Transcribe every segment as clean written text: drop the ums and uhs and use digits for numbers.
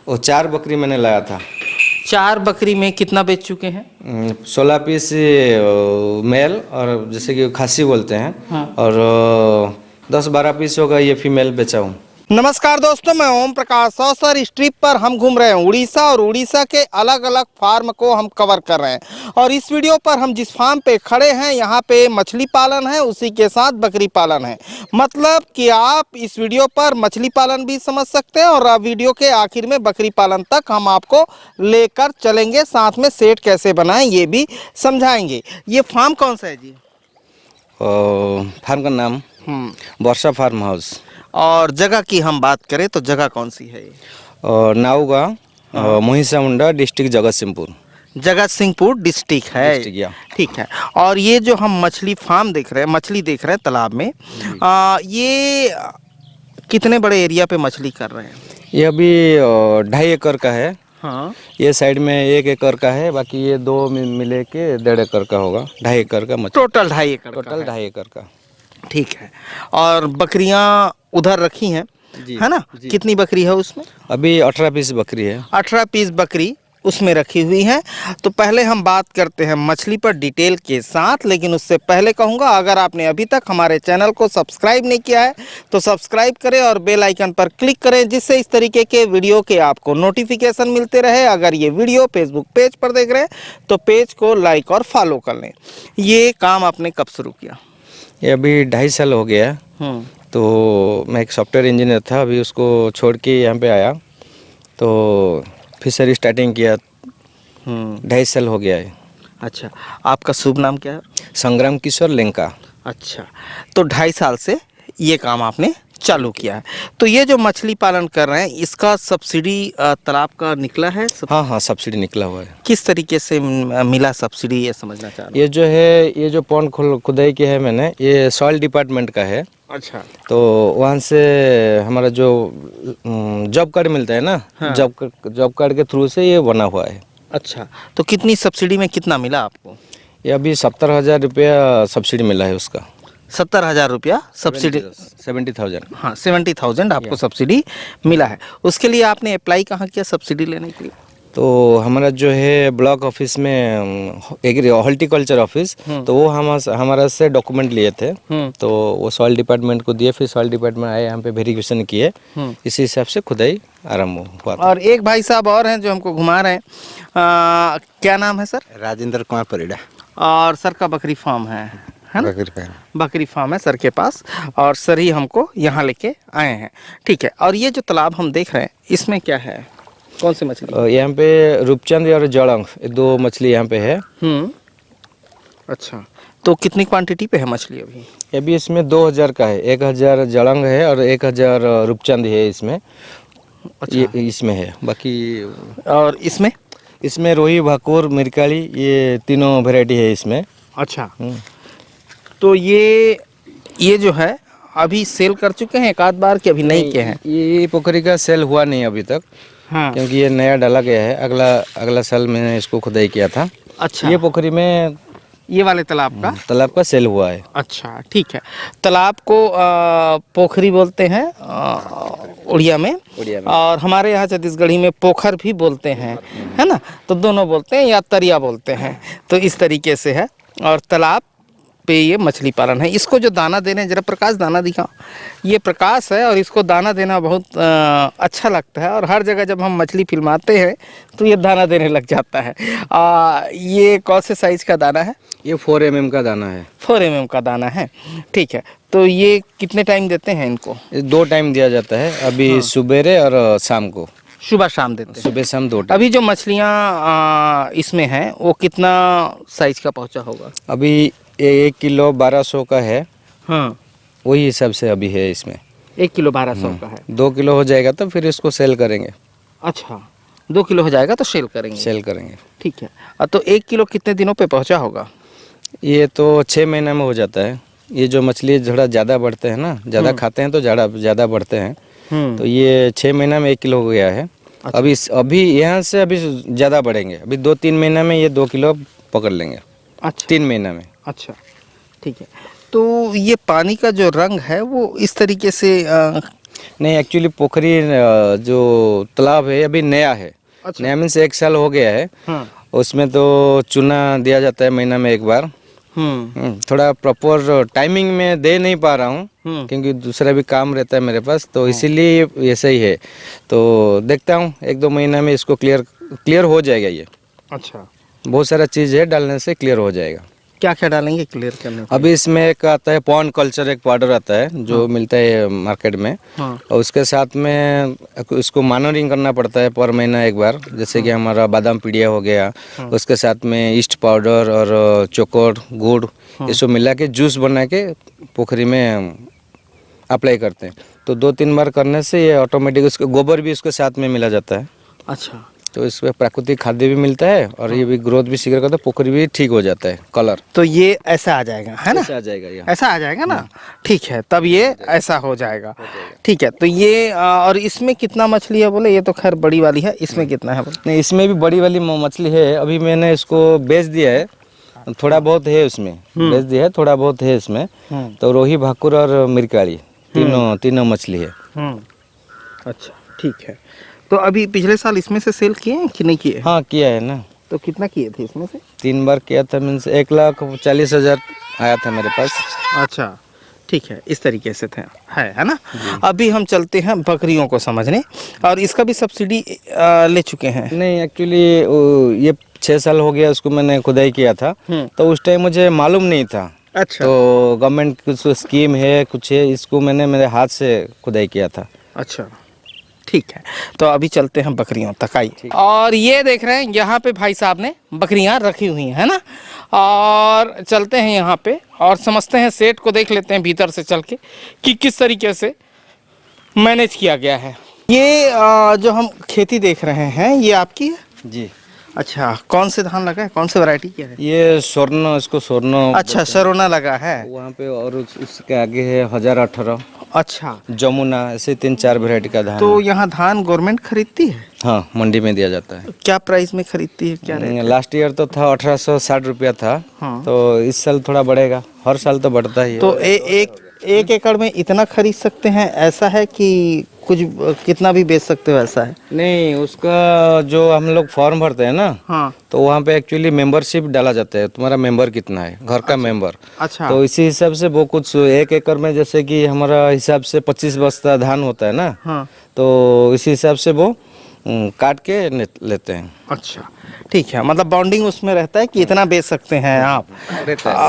वो 4 बकरी मैंने लाया था। 4 बकरी में कितना बेच चुके हैं? 16 पीस मेल और जैसे कि खासी बोलते हैं। हाँ। और 10-12 पीस होगा ये फीमेल बेचा हूँ। नमस्कार दोस्तों, मैं ओम प्रकाश। और सर, इस ट्रिप पर हम घूम रहे हैं उड़ीसा और उड़ीसा के अलग अलग फार्म को हम कवर कर रहे हैं। और इस वीडियो पर हम जिस फार्म पे खड़े हैं यहाँ पे मछली पालन है, उसी के साथ बकरी पालन है। मतलब कि आप इस वीडियो पर मछली पालन भी समझ सकते हैं और वीडियो के आखिर में बकरी पालन तक हम आपको लेकर चलेंगे, साथ में सेट कैसे बनाएं ये भी समझाएंगे। ये फार्म कौन सा है जी? फार्म का नाम वर्षा फार्म हाउस। और जगह की हम बात करें तो जगह कौन सी है? नाऊगा, मोहिसामुंडा डिस्ट्रिक्ट जगतसिंहपुर। जगतसिंहपुर डिस्ट्रिक्ट है, या। ठीक है। और ये जो हम मछली फार्म देख रहे हैं, मछली देख रहे हैं तालाब में, ये कितने बड़े एरिया पे मछली कर रहे हैं? ये अभी 2.5 एकड़ का है। हाँ। ये साइड में 1 एकड़ का है, बाकी ये 2 मिले के 1.5 एकड़ का होगा। 2.5 एकड़ का मछली। टोटल 2.5 एकड़ का टोटल है। 2.5 एकड़ का। ठीक है। और बकरियां उधर रखी हैं, है ना? कितनी बकरी है उसमें? अभी 18 पीस बकरी है। 18 पीस बकरी उसमें रखी हुई हैं। तो पहले हम बात करते हैं मछली पर डिटेल के साथ, लेकिन उससे पहले कहूँगा, अगर आपने अभी तक हमारे चैनल को सब्सक्राइब नहीं किया है तो सब्सक्राइब करें और बेल आइकन पर क्लिक करें, जिससे इस तरीके के वीडियो के आपको नोटिफिकेशन मिलते रहे। अगर ये वीडियो फेसबुक पेज पर देख रहे हैं तो पेज को लाइक और फॉलो कर लें। ये काम आपने कब शुरू किया? ये अभी 2.5 साल हो गया है। तो मैं एक सॉफ्टवेयर इंजीनियर था, अभी उसको छोड़ के यहाँ पे आया तो फिशरी स्टार्टिंग किया। 2.5 साल हो गया है। अच्छा, आपका शुभ नाम क्या है? संग्राम किशोर लेंका। अच्छा, तो 2.5 साल से ये काम आपने चालू किया है। तो ये जो मछली पालन कर रहे हैं, इसका सब्सिडी तालाब का निकला है? हाँ, सब्सिडी निकला हुआ है। किस तरीके से मिला सब्सिडी, ये समझना चाह रहा हूं। ये जो है, ये जो पॉन्ड खुदाई की है मैंने, ये सॉइल डिपार्टमेंट का है। अच्छा। तो वहाँ से हमारा जो जॉब कार्ड मिलता है ना, हाँ। जॉब कार्ड के थ्रू से ये बना हुआ है। अच्छा, तो कितनी सब्सिडी में कितना मिला आपको? ये अभी 70,000 रुपया सब्सिडी मिला है उसका। 70,000 रुपया सब्सिडी? 70,000। हाँ, 70,000 आपको सब्सिडी मिला है। उसके लिए आपने अप्लाई कहाँ किया सब्सिडी लेने के लिए? तो हमारा जो है ब्लॉक ऑफिस में हॉर्टिकल्चर ऑफिस, तो वो हमारा से डॉक्यूमेंट लिए थे। तो वो सॉइल डिपार्टमेंट को दिए, फिर सॉइल डिपार्टमेंट आए, यहाँ पे वेरिफिकेशन किए, इसी हिसाब से खुदाई आरम्भ हुआ था। और एक भाई साहब और हैं जो हमको घुमा रहे हैं। क्या नाम है सर? राजेंद्र कुमार परिड़ा। और सर का बकरी फार्म है ना? बकरी फार्म है सर के पास, और सर ही हमको यहाँ लेके आए हैं। ठीक है। और ये जो तालाब हम देख रहे हैं, इसमें क्या है, कौन सी मछली? यहाँ पे रूपचंद और जड़ंग, 2 मछली यहाँ पे है। अच्छा, तो कितनी क्वांटिटी पे है मछली अभी? अभी इसमें 2000 का है, 1000 जड़ंग है और 1000 रूपचंद है इसमें। अच्छा। ये इसमें है। बाकी और इसमें रोही, भाकुर, मिरकाली, ये तीनों वैरायटी है इसमें। अच्छा। तो ये जो है अभी सेल कर चुके हैं एक आध बार कि अभी नहीं किए हैं? ये पोखरी का सेल हुआ नहीं अभी तक। हाँ। क्योंकि ये नया डाला गया है। अगला साल मैंने इसको खुदाई किया था। अच्छा। ये पोखरी में, ये वाले तालाब का सेल हुआ है। अच्छा, ठीक है। तालाब को पोखरी बोलते हैं उड़िया में, और हमारे यहाँ छत्तीसगढ़ी में पोखर भी बोलते हैं, है ना? तो दोनों बोलते हैं या तरिया बोलते हैं। तो इस तरीके से है। और तालाब पे ये मछली पालन है। इसको जो दाना दे रहे हैं, जरा प्रकाश दाना दिखाओ। ये प्रकाश है और इसको दाना देना बहुत अच्छा लगता है। और हर जगह जब हम मछली फिल्माते हैं तो ये दाना देने लग जाता है। ये कौन से साइज का दाना है? ये 4 mm का दाना है। 4 mm का दाना है, ठीक है। तो ये कितने टाइम देते हैं इनको? 2 टाइम दिया जाता है। अभी सुबेरे और शाम को। सुबह शाम देते हैं? सुबह शाम 2 टाइम। अभी जो मछलियाँ इसमें हैं वो कितना साइज का पहुँचा होगा? अभी 1 किलो 1200 का है। हाँ, वही हिसाब से अभी है इसमें। 1 किलो 1200 का है। 2 किलो हो जाएगा तो फिर इसको सेल करेंगे। अच्छा, 2 किलो हो जाएगा तो सेल करेंगे। ठीक है। तो 1 किलो कितने दिनों पे पहुंचा होगा? ये तो 6 महीना में हो जाता है। ये जो मछली थोड़ा ज़्यादा बढ़ते हैं ना, ज़्यादा खाते हैं तो ज़्यादा बढ़ते हैं। तो ये 6 महीना में 1 किलो हो गया है। अच्छा। अभी यहाँ से अभी ज़्यादा बढ़ेंगे। अभी 2-3 महीना में ये 2 किलो पकड़ लेंगे। अच्छा, 3 महीना में। अच्छा, ठीक है। तो ये पानी का जो रंग है वो इस तरीके से नहीं, एक्चुअली पोखरी जो तालाब है अभी नया है। अच्छा। नया मीन्स 1 साल हो गया है। हाँ। उसमें तो चूना दिया जाता है महीना में 1 बार। थोड़ा प्रॉपर टाइमिंग में दे नहीं पा रहा हूँ क्योंकि दूसरा भी काम रहता है मेरे पास, तो इसीलिए ऐसा ही है। तो देखता हूँ 1-2 महीना में इसको क्लियर हो जाएगा ये। अच्छा, बहुत सारा चीज़ है, डालने से क्लियर हो जाएगा। क्या क्या डालेंगे क्लियर करने के अभी इसमें एक आता है पॉन्ड कल्चर, एक पाउडर आता है जो मिलता है मार्केट में। हाँ। और उसके साथ में इसको मॉनिटरिंग करना पड़ता है पर महीना 1 बार। जैसे कि हमारा बादाम पीड़िया हो गया, उसके साथ में ईस्ट पाउडर और चोकर गुड़, ये सब मिला के जूस बना के पोखरी में अप्लाई करते हैं। तो 2-3 बार करने से ये ऑटोमेटिक, उसका गोबर भी उसके साथ में मिला जाता है। अच्छा, तो इसमें प्राकृतिक खाद्य भी मिलता है और ये भी ग्रोथ भी शीघ्र करता है, पोखरी भी ठीक हो जाता है, कलर तो ये ऐसा आ जाएगा, है ना? ऐसा आ जाएगा ये। ऐसा आ जाएगा ना, ठीक है, तब ये ऐसा हो जाएगा। ठीक है, तो ये और इसमें कितना मछली है बोले? ये तो खैर बड़ी वाली है, इसमें कितना है बोले? नहीं, इसमें भी बड़ी वाली मछली है। अभी मैंने इसको बेच दिया है, थोड़ा बहुत है उसमें, बेच दिया है, थोड़ा बहुत है इसमें। तो रोही, भाकुर और मिरकाली तीनों मछली है। अच्छा, ठीक है। तो अभी पिछले साल इसमें से सेल किए हैं कि नहीं किए? हाँ, किया है ना। तो कितना किए थे इसमें से? 3 बार किया था, मीन्स 1,40,000 आया था मेरे पास। अच्छा, ठीक है, इस तरीके से थे, है ना? अभी हम चलते हैं बकरियों को समझने, और इसका भी सब्सिडी ले चुके हैं? नहीं, एक्चुअली ये 6 साल हो गया उसको मैंने खुदाई किया था, तो उस टाइम मुझे मालूम नहीं था। अच्छा। तो गवर्नमेंट कुछ स्कीम है, कुछ है, इसको मैंने मेरे हाथ से खुदाई किया था। अच्छा, ठीक है, तो अभी चलते हैं बकरियों तक, आइए। और ये देख रहे हैं यहाँ पे भाई साहब ने बकरियाँ रखी हुई हैं, है ना? और चलते हैं यहाँ पे और समझते हैं, सेट को देख लेते हैं भीतर से चल के कि किस तरीके से मैनेज किया गया है। ये जो हम खेती देख रहे हैं, ये आपकी है? जी। अच्छा, कौन से धान लगा है, कौन से वैरायटी क्या है? ये स्वर्ण, इसको स्वर्ण। अच्छा, सरोना लगा है वहाँ पे, और उसके आगे है 1018। अच्छा, जमुना, ऐसे 3-4 वैरायटी का धान तो है। यहाँ धान गवर्नमेंट खरीदती है? हाँ, मंडी में दिया जाता है। क्या प्राइस में खरीदती है, क्या रेट? लास्ट ईयर तो था 1860 रुपया था। हाँ। तो इस साल थोड़ा बढ़ेगा, हर साल तो बढ़ता ही है। तो एक एकड़ में इतना खरीद सकते हैं, ऐसा है कि कुछ कितना भी बेच सकते हो, ऐसा है? नहीं, उसका जो हम लोग फॉर्म भरते हैं ना, हाँ। तो वहाँ पे एक्चुअली मेंबरशिप डाला जाता है, तुम्हारा मेंबर कितना है, घर का मेंबर। अच्छा। तो इसी हिसाब से वो कुछ 1 एकड़ में, जैसे कि हमारा हिसाब से 25 बस्ता धान होता है ना, हाँ। तो इसी हिसाब से वो काट के लेते हैं। अच्छा, ठीक है, मतलब बॉन्डिंग उसमें रहता है कि इतना बेच सकते हैं आप।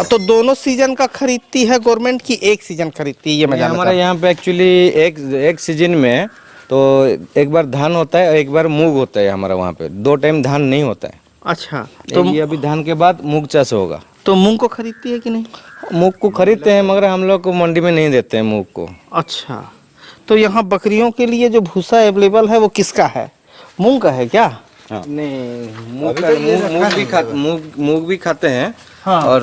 तो दोनों सीजन का खरीदती है गवर्नमेंट की एक सीजन खरीदती है, ये मैं जानना हमारा यहाँ पे एक्चुअली एक सीजन में तो एक बार धान होता है और एक बार मूंग होता है। हमारा वहाँ पे 2 टाइम धान नहीं होता है। अच्छा, तो ये अभी धान के बाद मूंग चाष होगा। तो मूंग को खरीदती है कि नहीं? मूंग को खरीदते हैं, मगर हम लोग को मंडी में नहीं देते हैं मूंग को। अच्छा, तो यहाँ बकरियों के लिए जो भूसा अवेलेबल है वो किसका है? मूंग का है क्या? हाँ। नहीं, मूंग भी खाते हैं। हाँ। और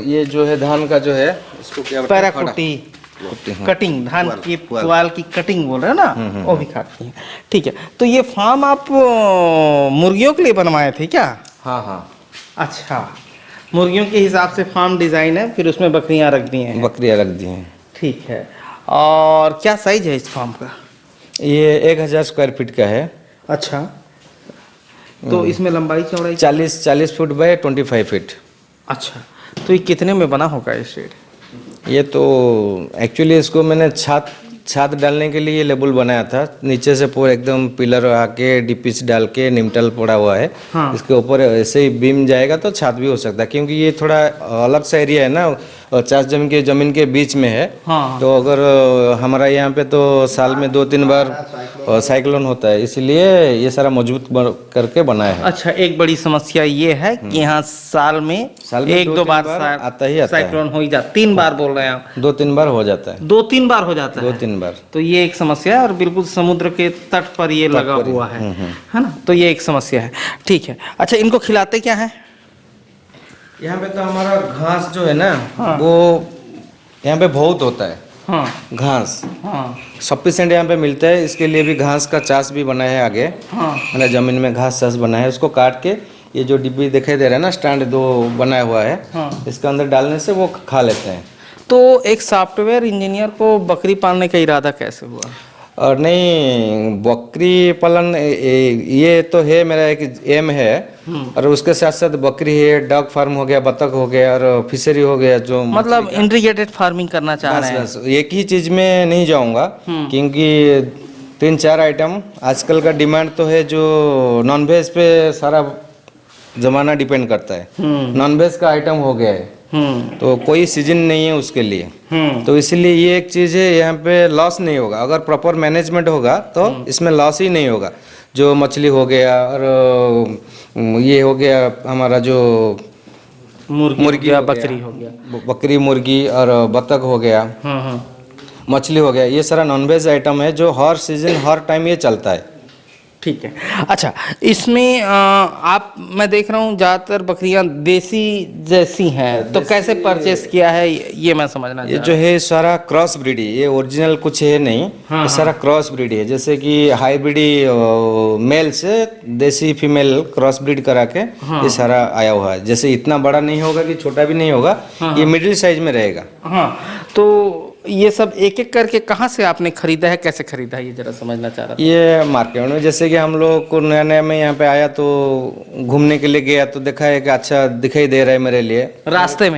ये जो है धान का जो है, इसको क्या बोलते हैं? पैराकुटी, कटिंग, धान की पुआल की कटिंग बोल रहे हैं ना, वो भी खाती हैं। ठीक है, तो ये फार्म आप मुर्गियों के लिए बनवाए थे क्या? हाँ हाँ। अच्छा, मुर्गियों के हिसाब से फार्म डिजाइन है, फिर उसमें बकरियां रख दी हैं? बकरियां रख दी हैं। ठीक है, और क्या साइज है इस फार्म का? ये 1000 स्क्वायर फीट का है। अच्छा, तो इसमें लंबाई चौड़ाई? 40 फुट बाय 25 फीट। अच्छा, तो ये कितने में बना होगा ये शेड? ये तो एक्चुअली इसको मैंने छात डालने के लिए लेबल बनाया था। नीचे से पूरा एकदम पिलर आके डीपीस डाल के निमटल पड़ा हुआ है। हाँ। इसके ऊपर ऐसे ही बीम जाएगा तो छात भी हो सकता है, क्योंकि ये थोड़ा अलग सा एरिया है ना, और 4 जमीन के बीच में है। हाँ। तो अगर हमारा यहाँ पे तो साल में 2-3 बार साइक्लोन होता है, इसलिए ये सारा मजबूत करके बनाया है। अच्छा, एक बड़ी समस्या ये है कि यहाँ साल में 1-2 बार आता ही आता है। साइक्लोन हो ही जाता। 3 बार बोल रहे हैं आप? 2-3 बार हो जाता है। 2-3 बार हो जाता है? 2-3 बार। तो ये एक समस्या है, और बिल्कुल समुद्र के तट पर ये लगा हुआ है ना, तो ये एक समस्या है। ठीक है, अच्छा, इनको खिलाते क्या है? यहाँ पे तो हमारा घास जो है ना, हाँ। वो यहाँ पे बहुत होता है। हाँ। घास हाँ। सफिशेंट यहाँ पे मिलता है, इसके लिए भी घास का चास भी बना है आगे। हाँ। मैंने जमीन में घास चास बना है, उसको काट के ये जो डिब्बी दिखाई दे रहा है ना, स्टैंड 2 बनाया हुआ है। हाँ। इसके अंदर डालने से वो खा लेते हैं। तो एक सॉफ्टवेयर इंजीनियर को बकरी पालने का इरादा कैसे हुआ? और नहीं, बकरी पालन ये तो है मेरा एक एम है। और उसके साथ साथ बकरी है, डॉग फार्म हो गया, बतख हो गया और फिशरी हो गया, जो मतलब इंटीग्रेटेड फार्मिंग करना चाह रहे हैं। बस एक ही चीज में नहीं जाऊंगा, क्योंकि 3-4 आइटम आजकल का डिमांड तो है। जो नॉनवेज पे सारा जमाना डिपेंड करता है, नॉनवेज का आइटम हो गया है, तो कोई सीजन नहीं है उसके लिए। तो इसलिए ये एक चीज़ है, यहाँ पे लॉस नहीं होगा। अगर प्रॉपर मैनेजमेंट होगा तो इसमें लॉस ही नहीं होगा। जो मछली हो गया और ये हो गया हमारा जो मुर्गी या बकरी हो गया, बकरी, मुर्गी और बतख हो गया, मछली हो गया, ये सारा नॉनवेज आइटम है जो हर सीजन हर टाइम ये चलता है। ठीक है। अच्छा, इसमें आप, मैं देख रहा हूँ ज़्यादातर बकरियां देसी जैसी हैं, तो कैसे परचेस किया है ये मैं समझना ये जो है सारा क्रॉस ब्रीड है, ये ओरिजिनल कुछ है नहीं। ये सारा क्रॉस ब्रीड है, जैसे कि हाइब्रिड मेल से देसी फीमेल क्रॉस ब्रीड करा के ये सारा आया हुआ है। जैसे इतना बड़ा नहीं होगा कि छोटा भी नहीं होगा, ये मिडिल साइज में रहेगा। हाँ, तो ये सब एक एक करके कहाँ से आपने खरीदा है, कैसे खरीदा है, ये जरा समझना चाह रहा था। ये मार्केट में, जैसे कि हम लोग को नया नया में यहाँ पे आया तो घूमने के लिए गया तो देखा है कि अच्छा दिखाई दे रहा है मेरे लिए रास्ते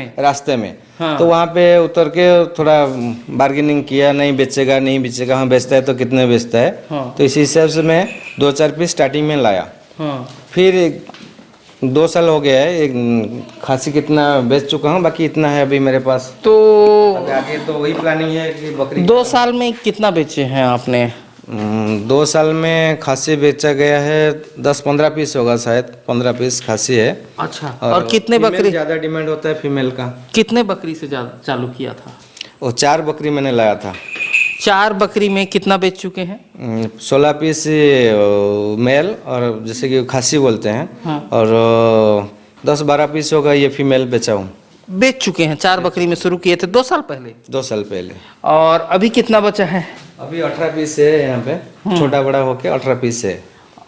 में। हाँ। तो वहाँ पे उतर के थोड़ा बार्गेनिंग किया, नहीं बेचेगा, हाँ बेचता है तो कितने बेचता है। हाँ। तो इसी हिसाब से मैं 2-4 पीस स्टार्टिंग में लाया। हाँ। फिर 2 साल हो गया है, एक खासी कितना बेच चुका हूँ, बाकी इतना है अभी मेरे पास। तो आगे तो वही प्लानिंग है कि बकरी। 2 साल में कितना बेचे हैं आपने? 2 साल में खासी बेचा गया है 10-15 पीस होगा, शायद 15 पीस खासी है। अच्छा, और कितने बकरी ज़्यादा डिमांड होता है फीमेल का? कितने बकरी से चालू किया था? वो 4 बकरी मैंने लाया था। 4 बकरी में कितना बेच चुके हैं? 16 पीस मेल और जैसे कि खासी बोलते हैं। हाँ। और 10-12 पीस होगा ये फीमेल बेच चुके हैं। 4 बकरी में शुरू किए थे 2 साल पहले। 2 साल पहले। और अभी कितना बचा है? अभी 18 पीस है यहाँ पे, छोटा बड़ा होके 18 पीस है।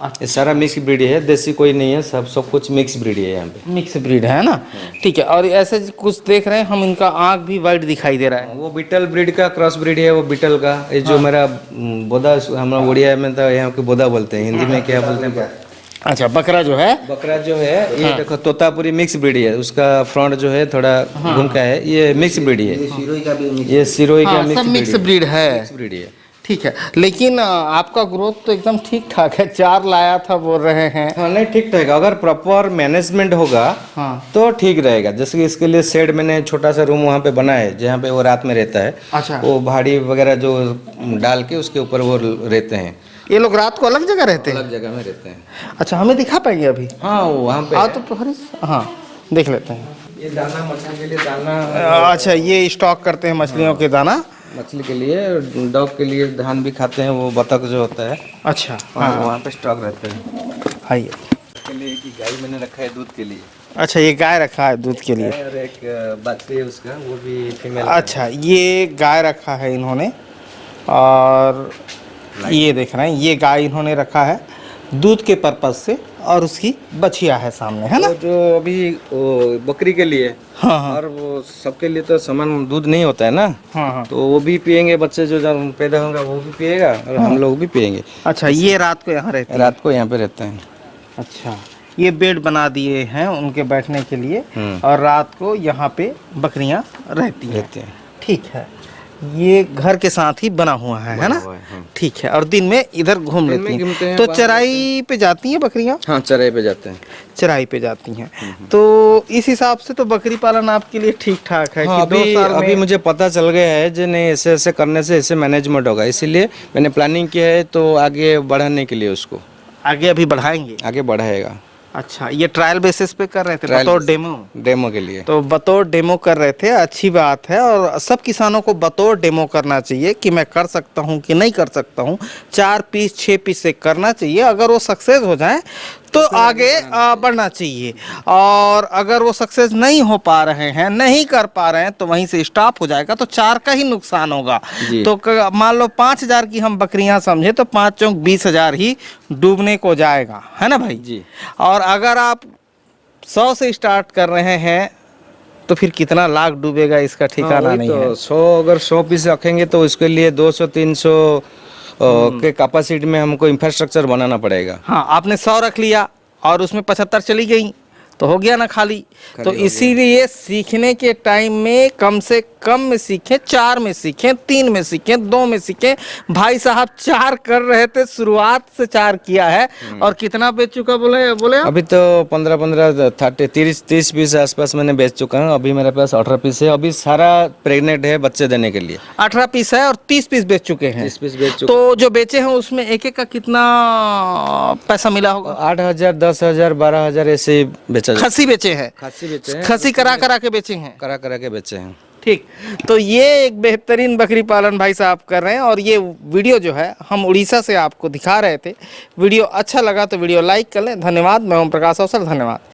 ये सारा मिक्स ब्रीड है, देसी कोई नहीं है, सब कुछ मिक्स ब्रीड है यहाँ पे। मिक्स ब्रीड है ना? ठीक है। और ऐसे कुछ देख रहे हैं हम, इनका आँख भी वाइट दिखाई दे रहा है। वो बीटल ब्रीड का क्रॉस ब्रीड है, वो बीटल का। ये जो मेरा बोदा, हमारा उड़िया में तो यहाँ के बोदा बोलते हैं, हिंदी में क्या बोलते हैं? अच्छा, बकरा जो है ये देखो तोतापुरी मिक्स ब्रीड है, उसका फ्रंट जो है थोड़ा घूम का है, ये मिक्स ब्रीड है। ये सिरोही का मिक्स ब्रीड है। ठीक है, लेकिन आपका ग्रोथ तो एकदम ठीक ठाक है। 4 लाया था बोल रहे हैं। हाँ, नहीं ठीक ठाक, अगर प्रॉपर मैनेजमेंट होगा तो ठीक रहेगा। जैसे कि इसके लिए शेड मैंने छोटा सा रूम वहाँ पे बना है, जहाँ पे वो रात में रहता है। अच्छा। वो भाड़ी वगैरह जो डाल के उसके ऊपर वो रहते हैं। ये लोग रात को अलग जगह रहते हैं? अलग जगह में रहते हैं। अच्छा, हमें दिखा पाएंगे अभी? हाँ, वहाँ पे तो हाँ, देख लेते हैं। ये दाना मछली के लिए दाना। अच्छा, ये स्टॉक करते हैं मछलियों के दाना? मछली के लिए, डॉग के लिए धान भी खाते हैं, वो बतख जो होता है। अच्छा, वहाँ पे स्टॉक रहते हैं। हाई के लिए कि गाय मैंने रखा है दूध के लिए। अच्छा, ये गाय रखा है दूध के लिए। और एक बच्चे है उसका, वो भी फीमेल। अच्छा, ये गाय रखा है इन्होंने, और ये देख रहे हैं ये गाय इन्होंने रखा है दूध के पर्पज से, और उसकी बछिया है सामने, है ना? तो जो अभी बकरी के लिए। हाँ। और वो सबके लिए तो समान दूध नहीं होता है ना। हाँ। तो वो भी पियेंगे, बच्चे जो पैदा होंगे वो भी पिएगा, और हम लोग भी पियेंगे। अच्छा, ये रात को यहाँ रहते हैं? रात को यहाँ पे रहते हैं। अच्छा, ये बेड बना दिए हैं उनके बैठने के लिए, और रात को यहाँ पे बकरियाँ रहती हैं। ठीक है, ये घर के साथ ही बना हुआ है ना? ठीक है। और दिन में इधर घूम लेती हैं। तो चराई पे जाती हैं बकरियाँ? हाँ, चराई पे जाते हैं। चराई पे जाती हैं। तो इस हिसाब से तो बकरी पालन आपके लिए ठीक ठाक है। हाँ, कि 2 साल में अभी मुझे पता चल गया है जो नहीं, ऐसे ऐसे करने से ऐसे मैनेजमेंट होगा, इसीलिए मैंने प्लानिंग किया है। तो आगे बढ़ाने के लिए उसको आगे अभी बढ़ाएंगे? आगे बढ़ाएगा। अच्छा, ये ट्रायल बेसिस पे कर रहे थे? बतौर डेमो के लिए? तो बतौर डेमो कर रहे थे, अच्छी बात है। और सब किसानों को बतौर डेमो करना चाहिए कि मैं कर सकता हूँ कि नहीं कर सकता हूँ। 4 पीस 6 पीस से करना चाहिए। अगर वो सक्सेस हो जाए तो आगे बढ़ना चाहिए, और अगर वो सक्सेस नहीं हो पा रहे हैं, नहीं कर पा रहे हैं, तो वहीं से स्टॉप हो जाएगा, तो 4 का ही नुकसान होगा। तो मान लो 5000 की हम बकरियां समझे, तो 5 चौक 20,000 ही डूबने को जाएगा, है ना भाई जी? और अगर आप 100 से स्टार्ट कर रहे हैं तो फिर कितना लाख डूबेगा इसका ठिकाना नहीं है। तो 100 अगर 100 पीस रखेंगे तो उसके लिए 200-300 के कैपेसिटी में हमको इंफ्रास्ट्रक्चर बनाना पड़ेगा। हाँ, आपने 100 रख लिया और उसमें 75 चली गई तो हो गया ना खाली। तो इसीलिए सीखने के टाइम में कम से कम में सीखें, 4 में सीखें, 3 में सीखें, 2 में सीखें। भाई साहब 4 कर रहे थे, शुरुआत से 4 किया है और कितना बेच चुका बोले आप? अभी तो 15 30 पीस आसपास मैंने बेच चुका हूँ। अभी मेरे पास 18 पीस है। अभी सारा प्रेग्नेंट है बच्चे देने के लिए। 18 पीस है और 30 पीस बेच चुके हैं। 30 पीस बेच चुके। तो जो बेचे हैं उसमें एक का कितना पैसा मिला होगा? 8,000 10,000 12,000 ऐसे बेचा। खसी बेचे हैं? खस्सी बेचे हैं। खसी करा के बेचे हैं? करा के बेचे हैं। ठीक। तो ये एक बेहतरीन बकरी पालन भाई साहब कर रहे हैं और ये वीडियो जो है हम उड़ीसा से आपको दिखा रहे थे। वीडियो अच्छा लगा तो वीडियो लाइक कर लें। धन्यवाद। मैं ओम प्रकाश अवसर, धन्यवाद।